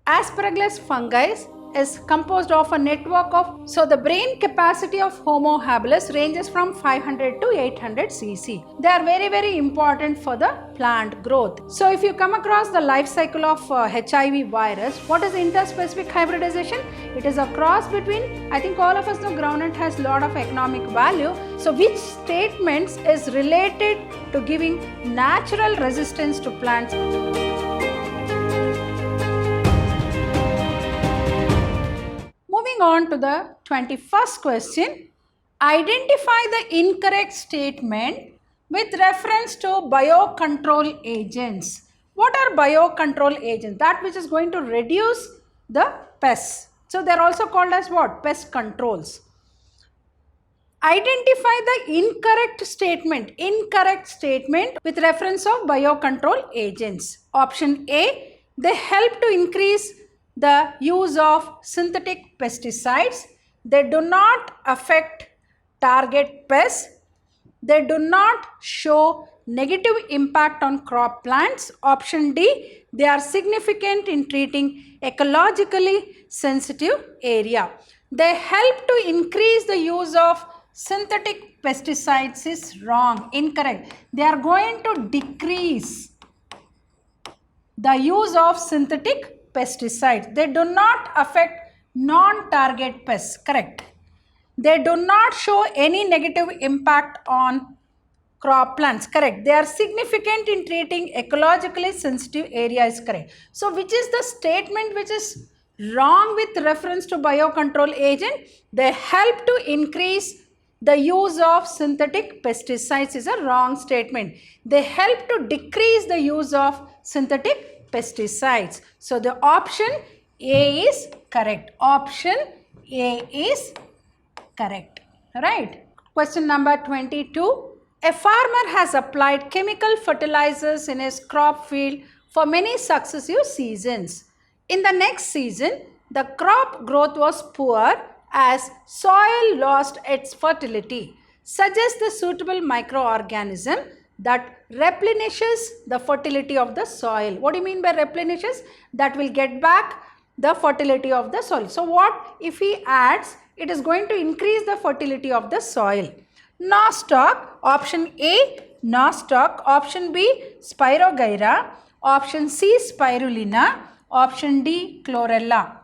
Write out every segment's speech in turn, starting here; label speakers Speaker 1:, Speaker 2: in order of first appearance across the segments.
Speaker 1: Aspergillus fungi is composed of a network of, so the brain capacity of Homo habilis ranges from 500 to 800 cc. They are very important for the plant growth. So if you come across the life cycle of HIV virus, what is interspecific hybridization? It is a cross between, I think all of us know groundnut has lot of economic value. So which statements is related to giving natural resistance to plants? Moving on to the 21st question, identify the incorrect statement with reference to biocontrol agents. What are biocontrol agents? That which is going to reduce the pests. So they are also called as what? Pest controls. Identify the incorrect statement with reference of biocontrol agents. Option A, they help to increase the use of synthetic pesticides. They do not affect target pests. They do not show negative impact on crop plants. Option D, they are significant in treating ecologically sensitive area. They help to increase the use of synthetic pesticides is wrong, incorrect. They are going to decrease the use of synthetic pesticides. They do not affect non-target pests, correct. They do not show any negative impact on crop plants, correct. They are significant in treating ecologically sensitive areas, correct. So which is the statement which is wrong with reference to biocontrol agent? They help to increase the use of synthetic pesticides is a wrong statement. They help to decrease the use of synthetic pesticides. So the option A is correct. Option A is correct. Right. Question number 22. A farmer has applied chemical fertilizers in his crop field for many successive seasons. In the next season, the crop growth was poor as soil lost its fertility. Suggest the suitable microorganism that replenishes the fertility of the soil. What do you mean by replenishes? That will get back the fertility of the soil. So what if he adds? It is going to increase the fertility of the soil. Nostoc, option A, Nostoc, option B, Spirogyra, option C, Spirulina, option D, Chlorella.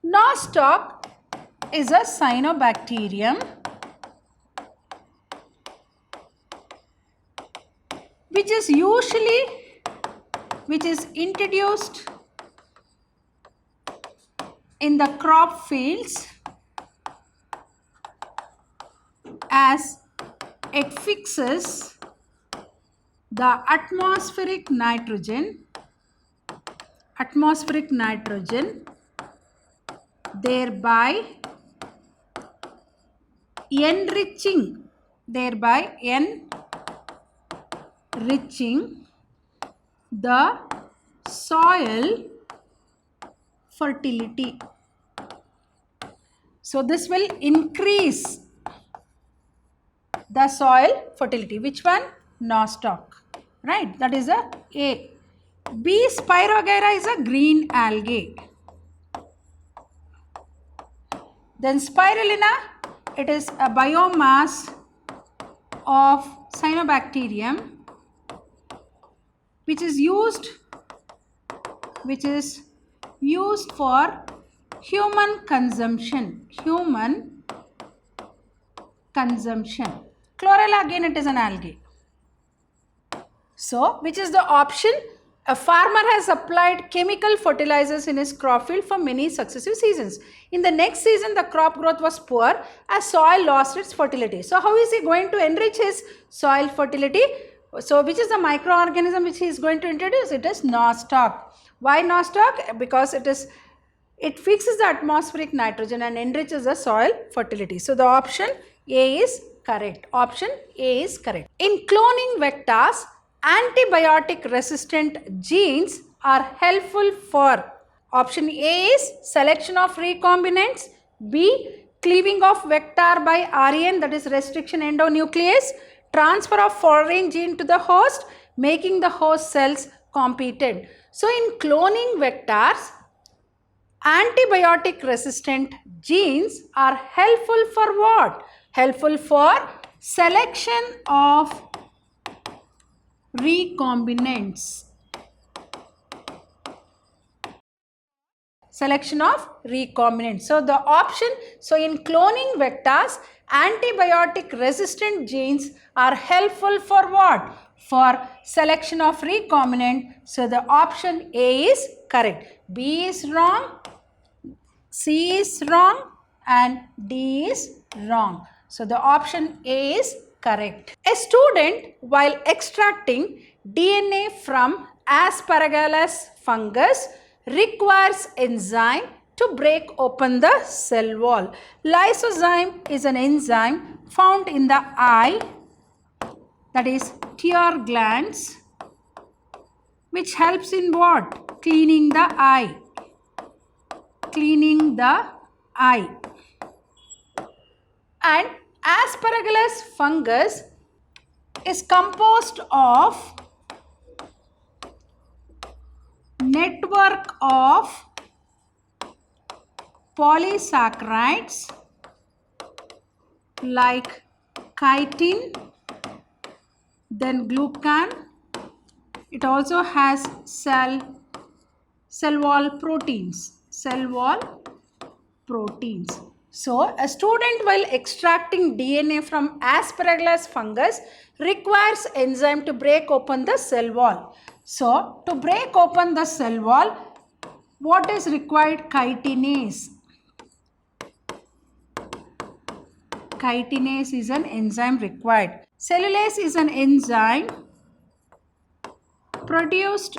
Speaker 1: Nostoc is a cyanobacterium which is introduced in the crop fields as it fixes the atmospheric nitrogen, thereby enriching the soil fertility. So this will increase the soil fertility. Which one? Nostoc. Right. That is a A. B. Spirogyra is a green algae. Then Spirulina, it is a biomass of cyanobacterium which is used for human consumption. Chlorella, again it is an algae. So which is the option? A farmer has applied chemical fertilizers in his crop field for many successive seasons. In the next season, the crop growth was poor as soil lost its fertility. So how is he going to enrich his soil fertility? So which is the microorganism which he is going to introduce? It is Nostoc. Why Nostoc? Because it fixes the atmospheric nitrogen and enriches the soil fertility. So the option A is correct. Option A is correct. In cloning vectors, antibiotic resistant genes are helpful for. Option A is selection of recombinants. B, cleaving of vector by REN, that is restriction endonuclease. Transfer of foreign gene to the host, making the host cells competent. So in cloning vectors, Antibiotic resistant genes are helpful for what? Helpful for selection of recombinants. Selection of recombinants. So the option, so in cloning vectors, antibiotic resistant genes are helpful for what? For selection of recombinant. So the option A is correct. B is wrong, C is wrong and D is wrong. So the option A is correct. A student, while extracting DNA from Aspergillus fungus, requires enzyme to break open the cell wall. Lysozyme is an enzyme found in the eye, that is tear glands, which helps in what? Cleaning the eye. Cleaning the eye. And Aspergillus fungus is composed of network of polysaccharides like chitin, then glucan. It also has cell wall proteins. Cell wall proteins. So, a student while extracting DNA from Aspergillus fungus requires enzyme to break open the cell wall. So, to break open the cell wall, what is required? Chitinase. Chitinase is an enzyme required. Cellulase is an enzyme produced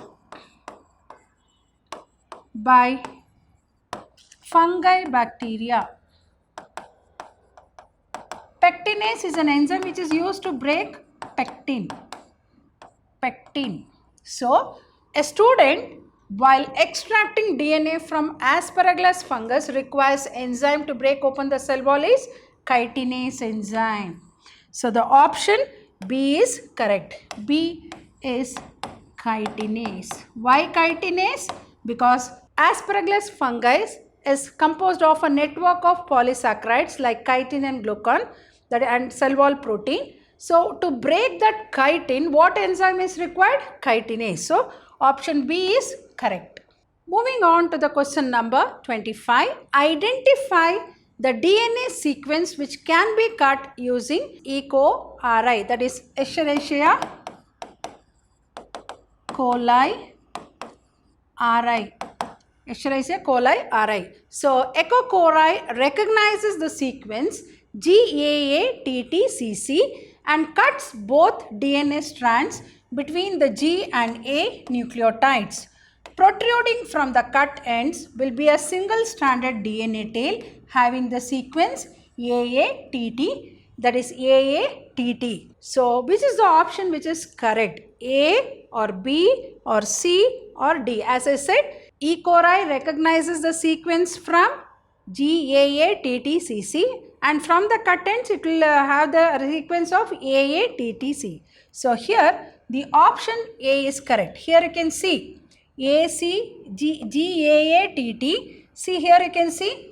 Speaker 1: by fungi bacteria. Pectinase is an enzyme which is used to break pectin. Pectin. So, a student while extracting DNA from Aspergillus fungus requires enzyme to break open the cell wall is chitinase enzyme. So, the option B is correct. B is chitinase. Why chitinase? Because Aspergillus fungi is composed of a network of polysaccharides like chitin and glucan and cell wall protein. So, to break that chitin, what enzyme is required? Chitinase. So, option B is correct. Moving on to the question number 25. Identify the DNA sequence which can be cut using E-coli, that is Escherichia coli RI. Escherichia coli RI. So, E. coli recognizes the sequence GAATTCC and cuts both DNA strands between the G and A nucleotides. Protruding from the cut ends will be a single-stranded DNA tail having the sequence AATT, that is AATT. So, which is the option which is correct? A or B or C or D? As I said, E. coli recognizes the sequence from GAATTCC and from the cut ends it will have the sequence of AATTC. So, here the option A is correct. Here you can see GAATT. See here you can see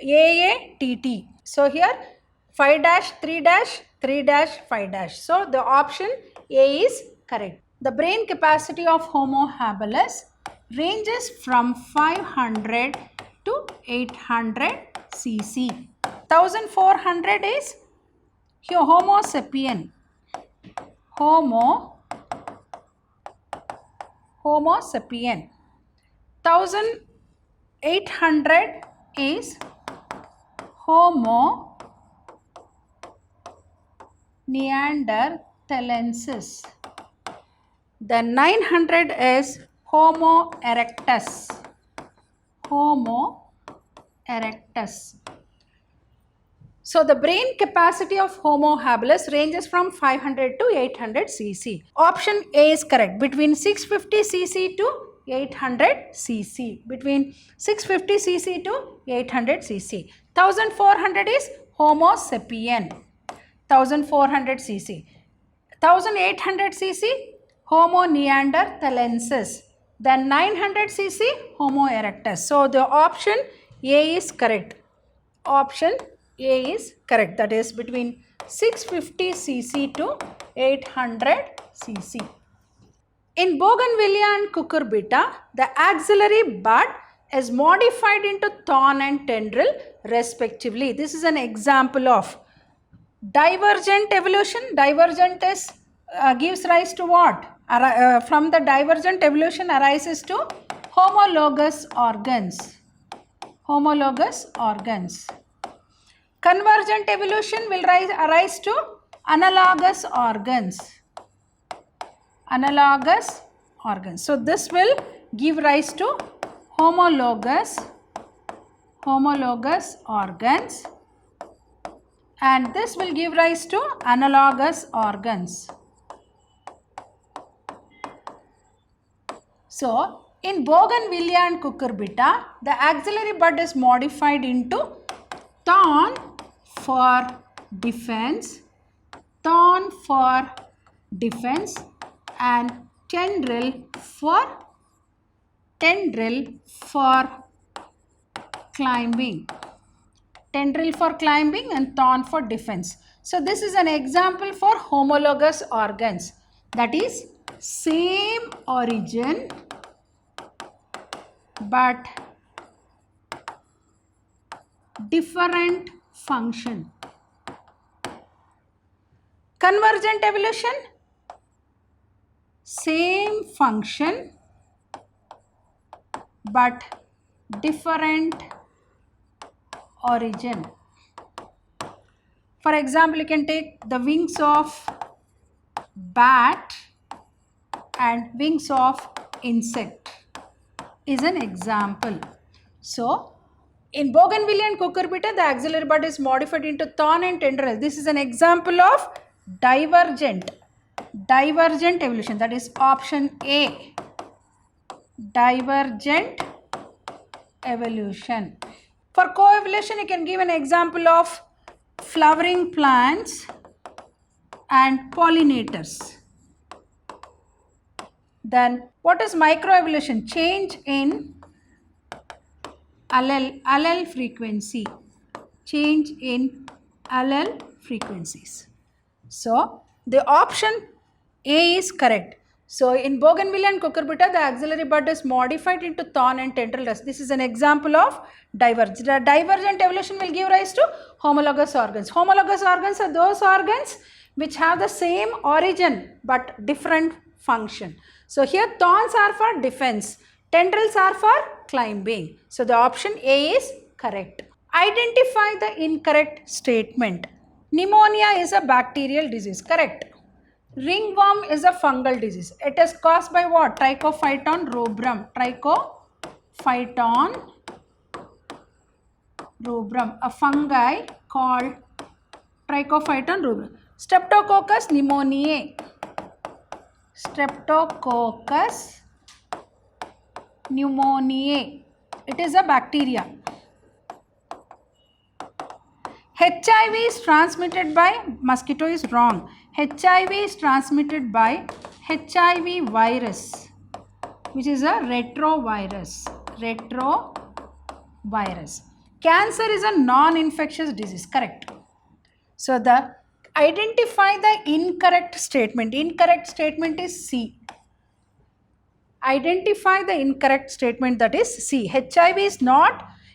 Speaker 1: AATT. So, here 5 dash 3 dash 3 dash 5 dash. So, the option A is correct. The brain capacity of Homo habilis ranges from 500 to 800 cc. 1400 is Homo sapien. Homo sapien. 1800 is Homo neanderthalensis. The 900 is Homo erectus. Homo erectus. So, the brain capacity of Homo habilis ranges from 500 to 800 cc. Option A is correct. Between 650 cc to 800 cc. Between 650 cc to 800 cc. 1400 is Homo sapien. 1400 cc. 1800 cc Homo neanderthalensis. then 900 cc Homo erectus. So the option A is correct. Option A is correct. That is between 650 cc to 800 cc. In Bougainvillea and Cucurbita, the axillary bud is modified into thorn and tendril respectively. This is an example of divergent evolution. Divergent is gives rise to what? From the divergent evolution arises to homologous organs. Homologous organs. Convergent evolution will arise to analogous organs. Analogous organs. So this will give rise to homologous organs, and this will give rise to analogous organs. So in Bougainvillea and Cucurbita, the axillary bud is modified into thorn for defense, and tendril for climbing. Tendril for climbing and thorn for defense. So this is an example for homologous organs. That is same origin but different function. Convergent evolution, same function but different origin. For example, you can take the wings of bat and wings of insect is an example. So in Bougainvillea and Cucurbita, the axillary bud is modified into thorn and tendril. This is an example of divergent evolution. That is option A, divergent evolution. For coevolution, you can give an example of flowering plants and pollinators. Then what is microevolution? Change in allele frequency. Change in allele frequencies. So the option A is correct. So in Bougainvillea and Cucurbita, the axillary bud is modified into thorn and tendril. This is an example of divergent. Divergent evolution will give rise to homologous organs. Homologous organs are those organs which have the same origin but different function. So here thorns are for defense, tendrils are for climbing. So the option A is correct. Identify the incorrect statement. Pneumonia is a bacterial disease. Correct. Ringworm is a fungal disease. It is caused by what? Trichophyton rubrum. Trichophyton rubrum. A fungi called Trichophyton rubrum. Streptococcus pneumoniae. Streptococcus pneumoniae. It is a bacteria. HIV is transmitted by mosquito is wrong. HIV is transmitted by HIV virus, which is a retrovirus. Cancer is a non-infectious disease. Correct. So identify the incorrect statement. Incorrect statement is C. Identify the incorrect statement, that is C. HIV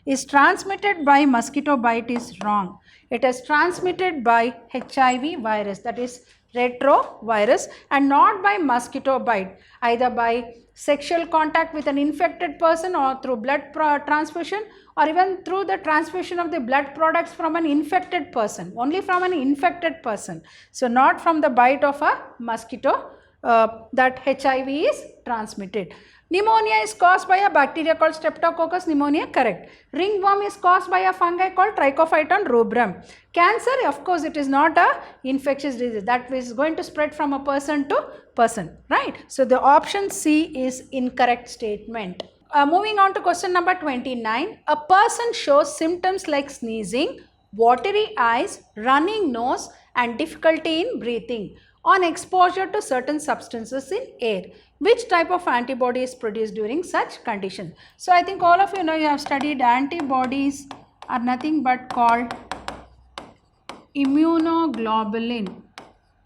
Speaker 1: is transmitted by mosquito bite is wrong. It is transmitted by HIV virus, that is retrovirus, and not by mosquito bite, either by sexual contact with an infected person or through blood transfusion, or even through the transfusion of the blood products from an infected person, only from an infected person. So not from the bite of a mosquito that HIV is transmitted. Pneumonia is caused by a bacteria called Streptococcus pneumoniae. Correct. Ringworm is caused by a fungi called Trichophyton rubrum. Cancer, of course, it is not a infectious disease. That is going to spread from a person to person. Right. So the option C is incorrect statement. Moving on to question number 29. A person shows symptoms like sneezing, watery eyes, running nose, and difficulty in breathing on exposure to certain substances in air. Which type of antibody is produced during such condition? So I think all of you know, you have studied antibodies are nothing but called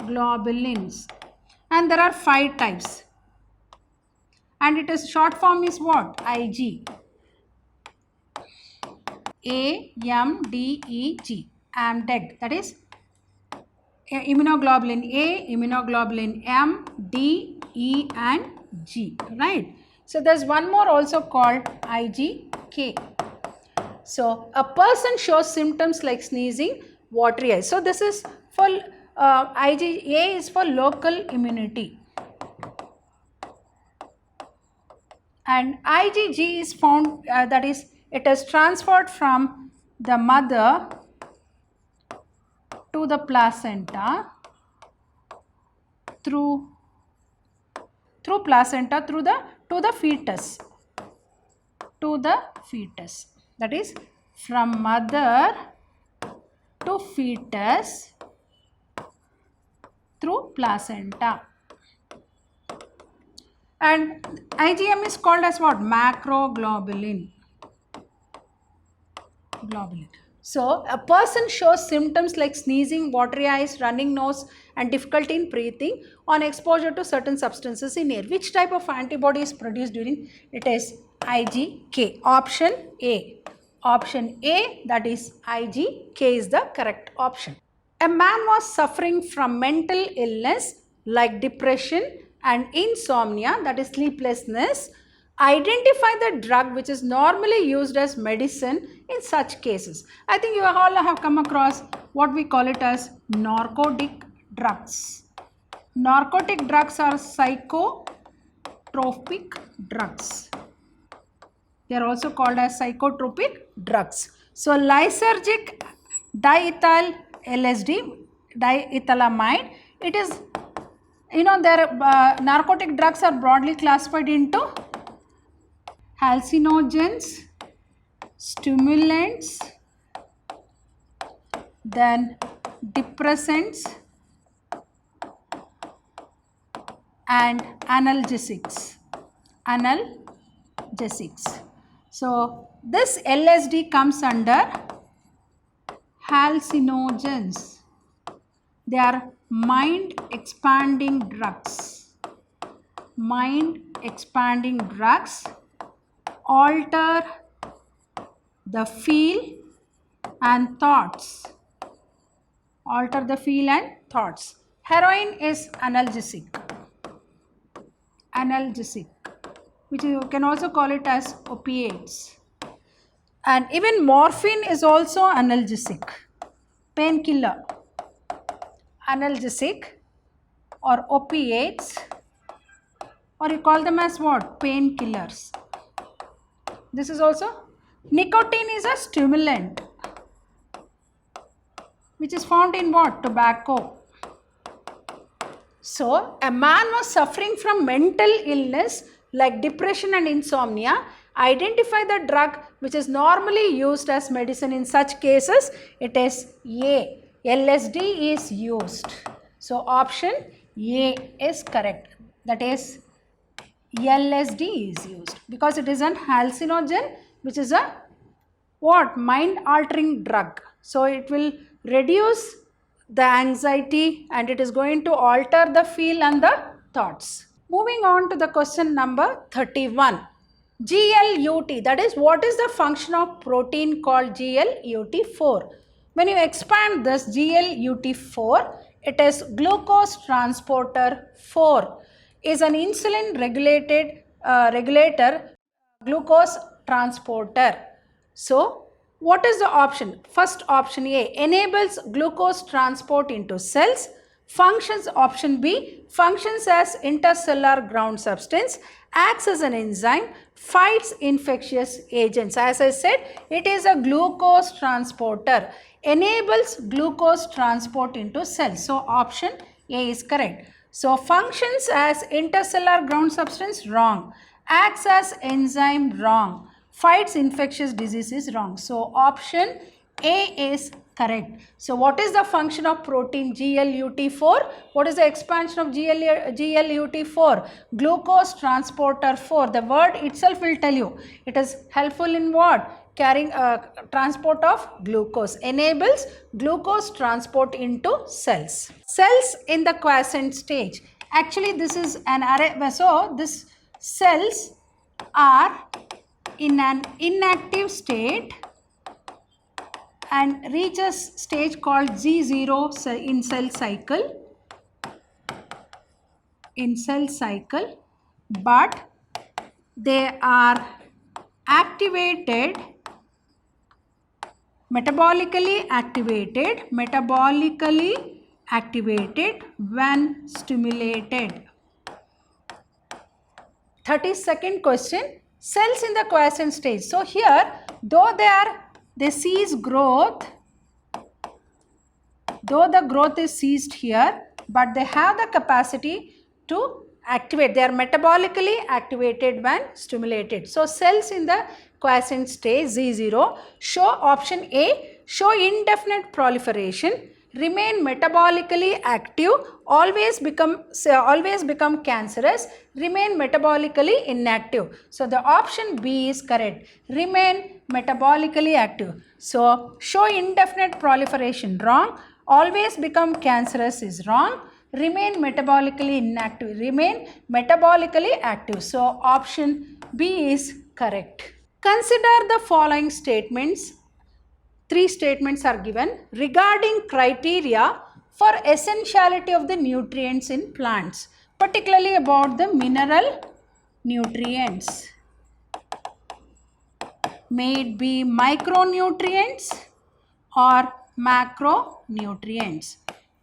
Speaker 1: globulins, and there are 5 types, and it is short form is what? Ig. AMDEG, AMDEG, that is immunoglobulin A, immunoglobulin M, D, E and G, right? So there's one more also called IgK. So a person shows symptoms like sneezing, watery eyes. So this is for IgA is for local immunity, and IgG is found that is it is transferred from the mother to the placenta through placenta to the fetus, that is from mother to fetus through placenta. And IgM is called as what? Macroglobulin. So a person shows symptoms like sneezing, watery eyes, running nose and difficulty in breathing on exposure to certain substances in air. Which type of antibody is produced during? It is IgK. Option A. Option A, that is IgK is the correct option. A man was suffering from mental illness like depression and insomnia, that is sleeplessness. Identify the drug which is normally used as medicine in such cases. I think you all have come across what we call it as narcotic drugs. Narcotic drugs are psychotropic drugs. They are also called as psychotropic drugs. So lysergic diethyl LSD, diethylamide, it is, you know, their narcotic drugs are broadly classified into hallucinogens, stimulants, then depressants and analgesics. So this LSD comes under hallucinogens. They are mind expanding drugs. Alter the feel and thoughts. Heroin is analgesic, which you can also call it as opiates. And even morphine is also analgesic, painkiller, analgesic or opiates, or you call them as what? Painkillers. This is also, nicotine is a stimulant which is found in what? Tobacco. So a man was suffering from mental illness like depression and insomnia. Identify the drug which is normally used as medicine in such cases. It is A. LSD is used. So option A is correct. That is LSD is used because it is an hallucinogen, which is a what? Mind altering drug. So it will reduce the anxiety and it is going to alter the feel and the thoughts. Moving on to the question number 31. GLUT, that is, what is the function of protein called GLUT4? When you expand this GLUT4, it is glucose transporter 4, is an insulin regulator glucose transporter. So what is the option? First option A, enables glucose transport into cells. Functions, option B, functions as intercellular ground substance, acts as an enzyme, fights infectious agents. As I said, it is a glucose transporter, enables glucose transport into cells. So option A is correct. So functions as intercellular ground substance, wrong. Acts as enzyme, wrong. Fights infectious disease is wrong. So option A is correct. So what is the function of protein GLUT4? What is the expansion of GLUT4? Glucose transporter 4. The word itself will tell you. It is helpful in what? Carrying transport of glucose. Enables glucose transport into cells. Cells in the quiescent stage. Actually this is an array. So this cells are in an inactive state and reaches stage called Z0 in cell cycle, but they are activated, metabolically activated when stimulated. 32nd question, cells in the quiescent stage. So here, though they cease growth, though the growth is ceased here, but they have the capacity to activate. They are metabolically activated when stimulated. So cells in the quiescent stage Z0 show option A, show indefinite proliferation, remain metabolically active, always become cancerous, remain metabolically inactive. So the option B is correct. Remain metabolically active. So show indefinite proliferation, wrong. Always become cancerous is wrong. Remain metabolically inactive. Remain metabolically active. So option B is correct. Consider the following statements. 3 statements are given regarding criteria for essentiality of the nutrients in plants, particularly about the mineral nutrients. May it be micronutrients or macronutrients.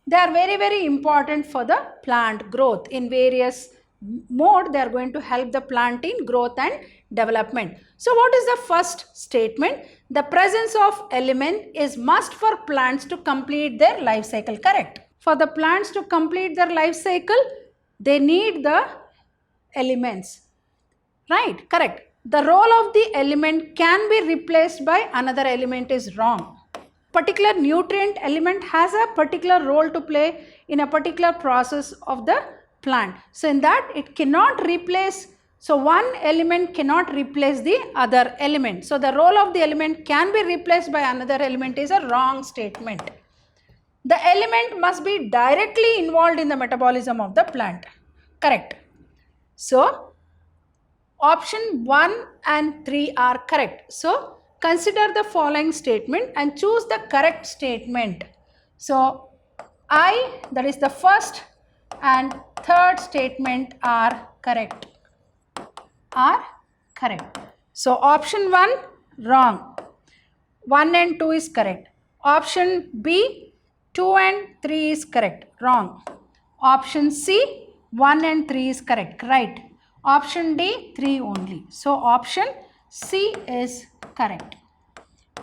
Speaker 1: They are very, very important for the plant growth. In various mode, they are going to help the plant in growth and development. So what is the first statement? The presence of element is must for plants to complete their life cycle. Correct. For the plants to complete their life cycle, they need the elements. Right. Correct. The role of the element can be replaced by another element is wrong. Particular nutrient element has a particular role to play in a particular process of the plant. So in that it cannot replace, so one element cannot replace the other element. So the role of the element can be replaced by another element is a wrong statement. The element must be directly involved in the metabolism of the plant. Correct. So option 1 and 3 are correct. So consider the following statement and choose the correct statement. So I, that is the first and third statement are correct. So option 1 wrong. 1 and 2 is correct. Option B 2 and 3 is correct. Wrong. Option C 1 and 3 is correct. Right. Option D 3 only. So option C is correct.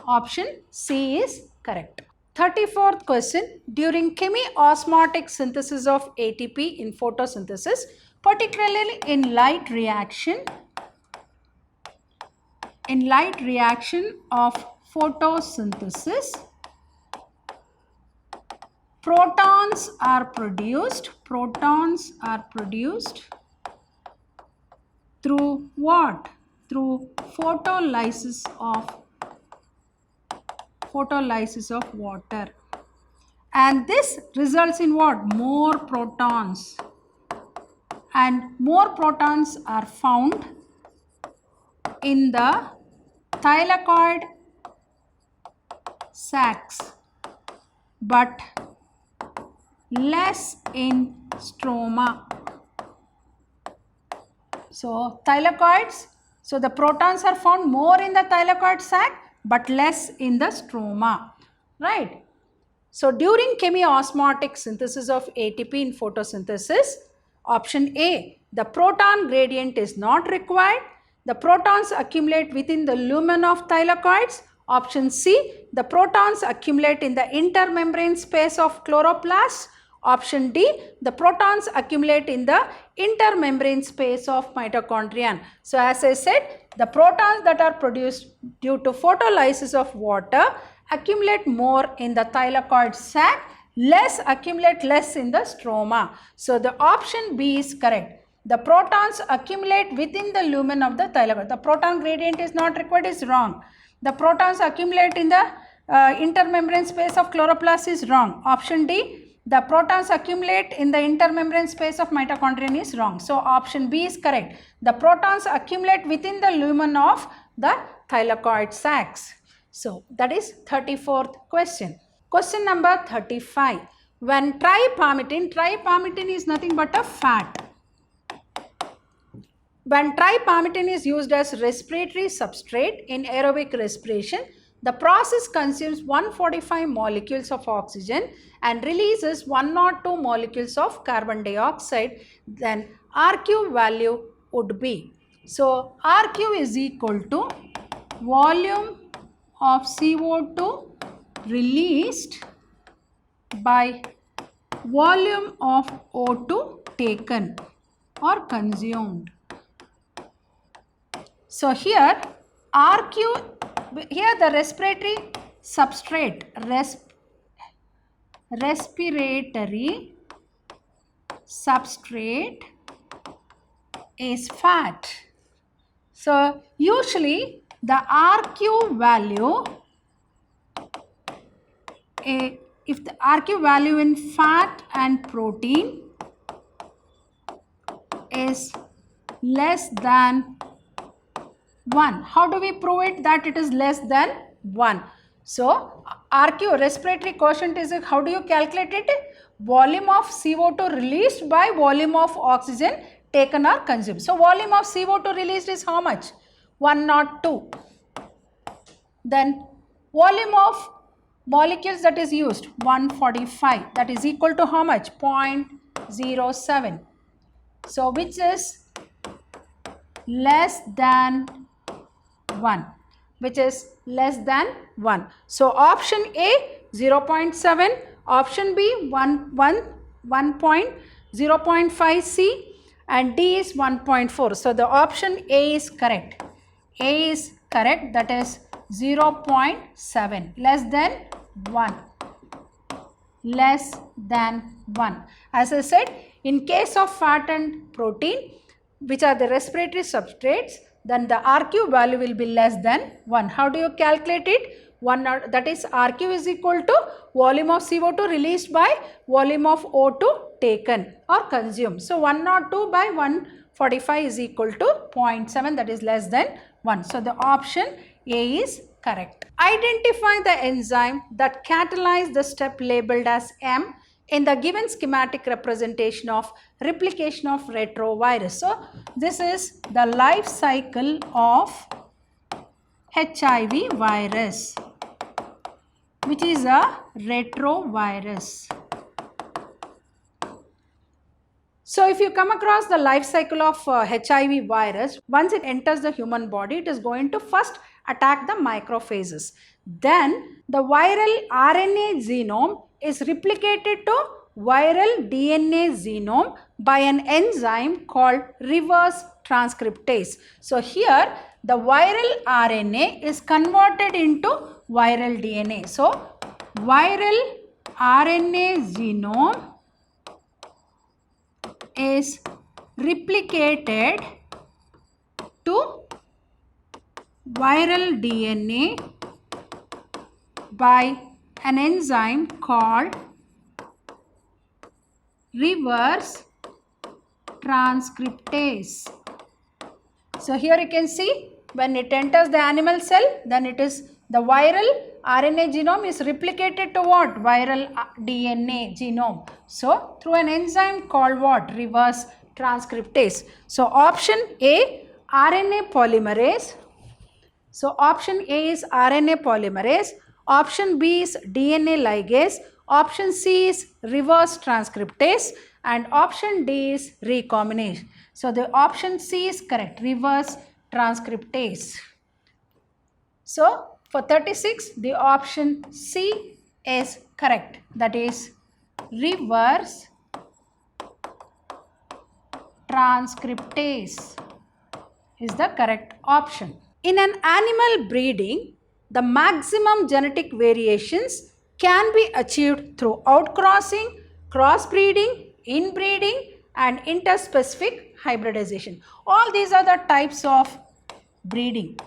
Speaker 1: Option C is correct. 34th question. During chemiosmotic synthesis of ATP in photosynthesis, particularly in light reaction of photosynthesis, protons are produced through what? Through photolysis of water, and this results in what? More protons, and more protons are found in the thylakoid sacs but less in stroma. So thylakoids, so the protons are found more in the thylakoid sac but less in the stroma, right? So during chemiosmotic synthesis of ATP in photosynthesis, option A, the proton gradient is not required. The protons accumulate within the lumen of thylakoids. Option C, the protons accumulate in the intermembrane space of chloroplasts. Option D, the protons accumulate in the intermembrane space of mitochondrion. So as I said, the protons that are produced due to photolysis of water accumulate more in the thylakoid sac, accumulate less in the stroma. So the option B is correct. The protons accumulate within the lumen of the thylakoid. The proton gradient is not required, is wrong. The protons accumulate in the intermembrane space of chloroplast is wrong. Option D, the protons accumulate in the intermembrane space of mitochondrion is wrong. So option B is correct. The protons accumulate within the lumen of the thylakoid sacs. So that is 34th question. Question number 35. When tripalmitin is nothing but a fat. When tripalmitin is used as respiratory substrate in aerobic respiration, the process consumes 145 molecules of oxygen and releases 102 molecules of carbon dioxide. Then RQ value would be. So RQ is equal to volume of CO2 released by volume of O2 taken or consumed. So here RQ, here the respiratory substrate, respiratory substrate is fat. So usually the RQ value, if the RQ value in fat and protein is less than 1. How do we prove it that it is less than 1? So RQ, respiratory quotient, is how do you calculate it? Volume of CO2 released by volume of oxygen taken or consumed. So volume of CO2 released is how much? 102. Then volume of molecules that is used, 145. That is equal to how much? 0.07. So which is less than 1, which is less than 1. So option A 0.7, option B 0.5 C, and D is 1.4. So the option A is correct. A is correct, that is 0.7, less than 1. Less than 1. As I said, in case of fat and protein, which are the respiratory substrates, then the RQ value will be less than 1. How do you calculate it? That is RQ is equal to volume of CO2 released by volume of O2 taken or consumed. So 102 by 145 is equal to 0.7, that is less than 1. So the option A is correct. Identify the enzyme that catalyzes the step labeled as M in the given schematic representation of replication of retrovirus. So this is the life cycle of HIV virus, which is a retrovirus. So if you come across the life cycle of HIV virus, once it enters the human body, it is going to first attack the macrophages. Then the viral RNA genome is replicated to viral DNA genome by an enzyme called reverse transcriptase. So here the viral RNA is converted into viral DNA. So viral RNA genome is replicated to viral DNA by an enzyme called reverse transcriptase. So here you can see when it enters the animal cell, then it is the viral RNA genome is replicated to what? Viral DNA genome. So through an enzyme called what? Reverse transcriptase. So option A, RNA polymerase. So option A is RNA polymerase. Option B is DNA ligase. Option C is reverse transcriptase. And option D is recombinase. So the option C is correct, reverse transcriptase. So for 36, the option C is correct, that is reverse transcriptase is the correct option. In an animal breeding, the maximum genetic variations can be achieved through outcrossing, crossbreeding, inbreeding and interspecific hybridization. All these are the types of breeding.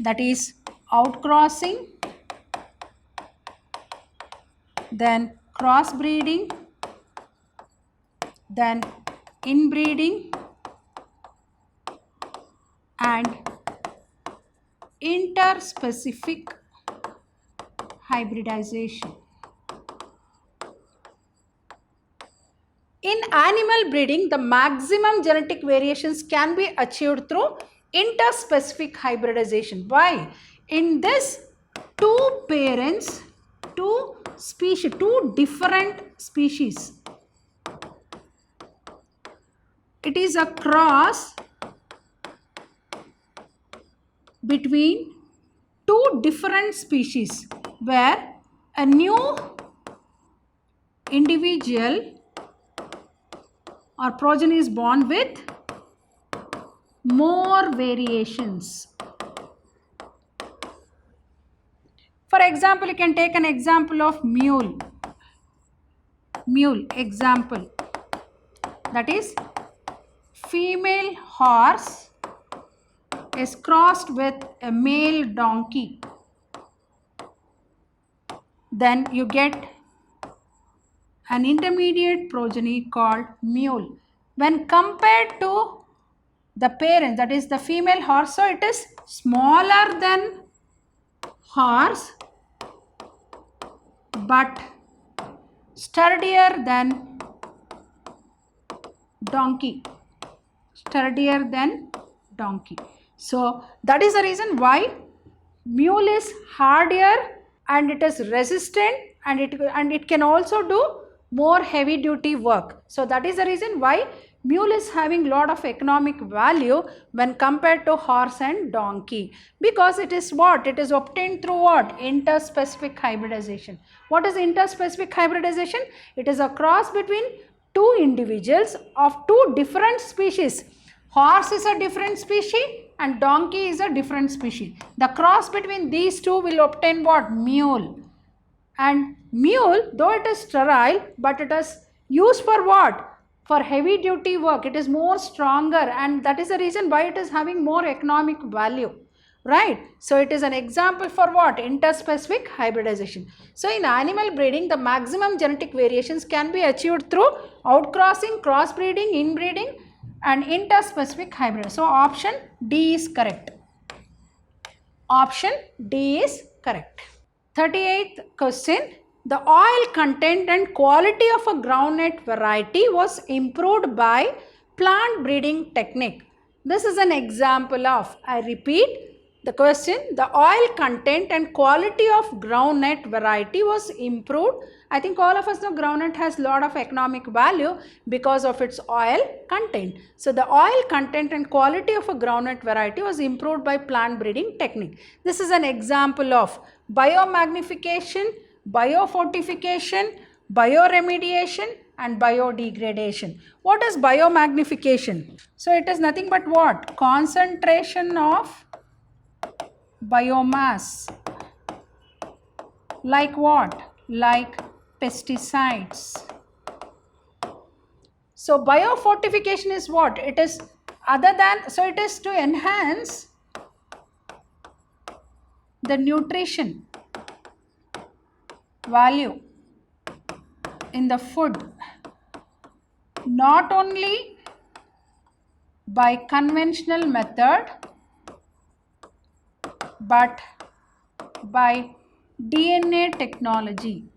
Speaker 1: That is outcrossing, then crossbreeding, then inbreeding and interspecific hybridization. In animal breeding, the maximum genetic variations can be achieved through interspecific hybridization. Why? In this, two parents, two different species. It is a cross between two different species where a new individual or progeny is born with more variations. For example, you can take an example of mule. Mule example, that is female horse is crossed with a male donkey. Then you get an intermediate progeny called mule. When compared to the parent, that is the female horse, so it is smaller than horse but sturdier than donkey. Sturdier than donkey. So that is the reason why mule is hardier and it is resistant and it can also do more heavy duty work. So that is the reason why mule is having lot of economic value when compared to horse and donkey, because it is what? It is obtained through what? Interspecific hybridization. What is interspecific hybridization? It is a cross between two individuals of two different species. Horse is a different species and donkey is a different species. The cross between these two will obtain what? Mule. And mule, though it is sterile, but it is used for what? For heavy duty work. It is more stronger and that is the reason why it is having more economic value. Right? So it is an example for what? Interspecific hybridization. So in animal breeding, the maximum genetic variations can be achieved through outcrossing, crossbreeding, inbreeding and interspecific hybrid. So option D is correct. Option D is correct. 38th question. The oil content and quality of a groundnut variety was improved by plant breeding technique. This is an example of, I repeat the question, the oil content and quality of groundnut variety was improved. I think all of us know groundnut has lot of economic value because of its oil content. So the oil content and quality of a groundnut variety was improved by plant breeding technique. This is an example of biomagnification, biofortification, bioremediation and biodegradation. What is biomagnification? So it is nothing but what? Concentration of biomass. Like what? Like pesticides. So biofortification is what? It is other than, so it is to enhance the nutrition value in the food, not only by conventional method but by DNA technology.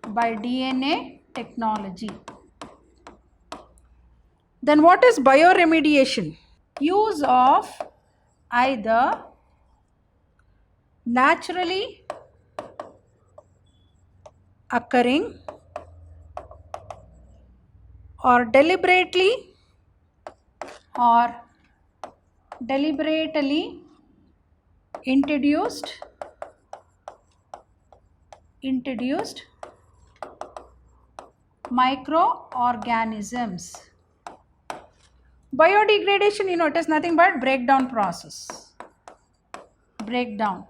Speaker 1: Then what is bioremediation? Use of either naturally occurring or deliberately introduced introduced microorganisms. Biodegradation, you know, it is nothing but breakdown process. Breakdown.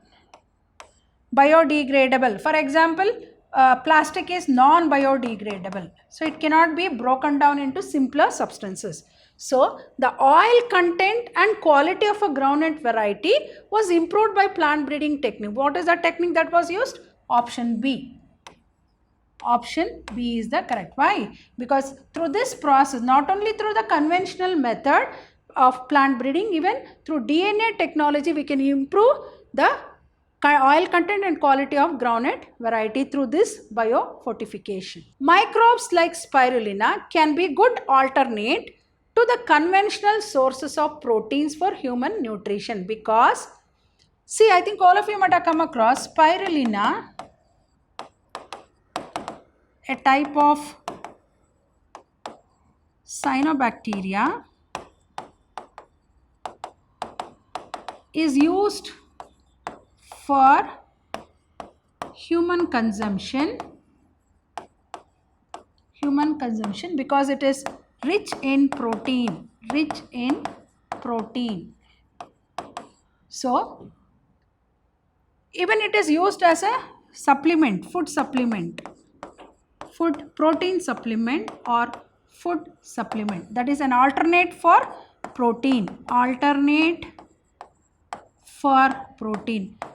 Speaker 1: Biodegradable. For example, plastic is non-biodegradable. So it cannot be broken down into simpler substances. So the oil content and quality of a groundnut variety was improved by plant breeding technique. What is the technique that was used? Option B. Option B is the correct. Why? Because through this process, not only through the conventional method of plant breeding, even through DNA technology, we can improve the oil content and quality of groundnut variety through this biofortification. Microbes like spirulina can be good alternate to the conventional sources of proteins for human nutrition, because see, I think all of you might have come across spirulina, a type of cyanobacteria, is used for human consumption because it is rich in protein. So even it is used as a supplement, protein supplement or food supplement. That is an alternate for protein.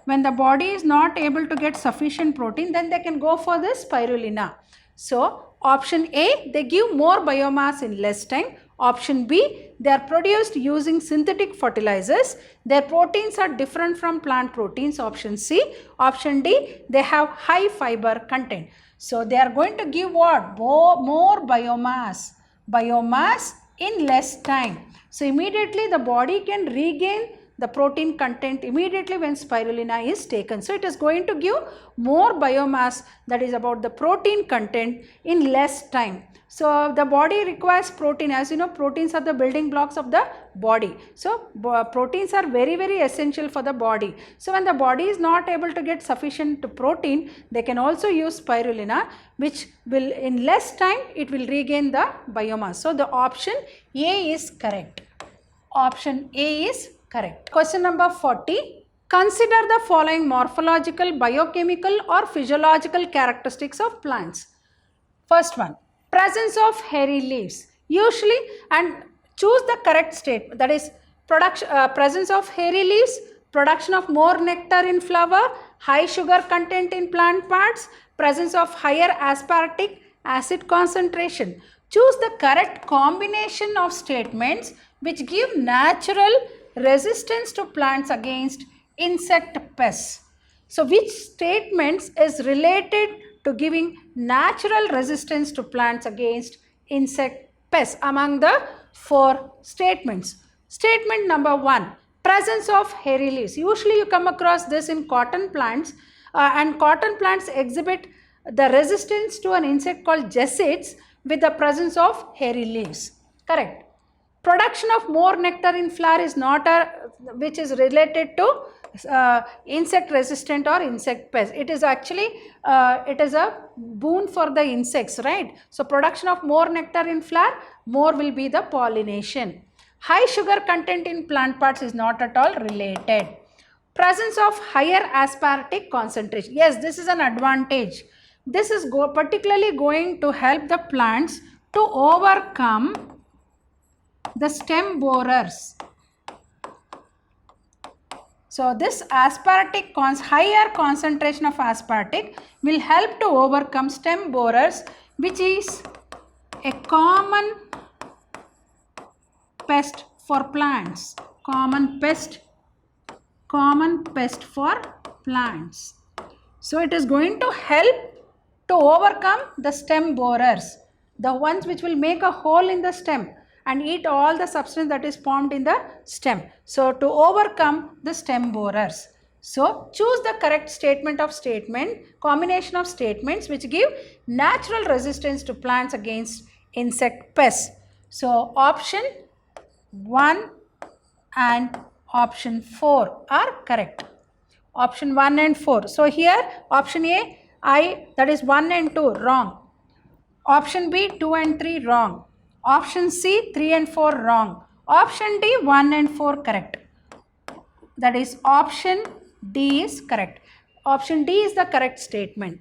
Speaker 1: When the body is not able to get sufficient protein, then they can go for this spirulina. So option A, they give more biomass in less time. Option B, they are produced using synthetic fertilizers. Their proteins are different from plant proteins. Option C. Option D, they have high fiber content. So they are going to give what? More biomass in less time. So immediately the body can regain the protein content immediately when spirulina is taken. So it is going to give more biomass, that is about the protein content, in less time. So the body requires protein. As you know, proteins are the building blocks of the body. So proteins are very, very essential for the body. So when the body is not able to get sufficient protein, they can also use spirulina, which will in less time it will regain the biomass. So the option A is correct. Option A is correct. Question number 40. Consider the following morphological, biochemical or physiological characteristics of plants. First one, presence of hairy leaves. Usually, and choose the correct statement, that is presence of hairy leaves, production of more nectar in flower, high sugar content in plant parts, presence of higher aspartic acid concentration. Choose the correct combination of statements which give natural resistance to plants against insect pests. So which statements is related to giving natural resistance to plants against insect pests among the 4 statements? Statement number 1, presence of hairy leaves. Usually you come across this in cotton plants, and cotton plants exhibit the resistance to an insect called jessetes with the presence of hairy leaves. Correct. Production of more nectar in flower is not which is related to insect resistant or insect pest. It is actually it is a boon for the insects, right? So production of more nectar in flower, more will be the pollination. High sugar content in plant parts is not at all related. Presence of higher aspartic concentration. Yes, this is an advantage. This is particularly going to help the plants to overcome the stem borers. So this aspartic higher concentration of aspartic will help to overcome stem borers, which is a common pest for plants. Common pest for plants. So it is going to help to overcome the stem borers, the ones which will make a hole in the stem and eat all the substance that is formed in the stem. So to overcome the stem borers. So choose the correct statement of combination of statements which give natural resistance to plants against insect pests. So option 1 and option 4 are correct. Option 1 and 4. So here option A, I, that is 1 and 2, wrong. Option B, 2 and 3, wrong. Option C, 3 and 4, wrong. Option D, 1 and 4, correct. That is option D is correct. Option D is the correct statement.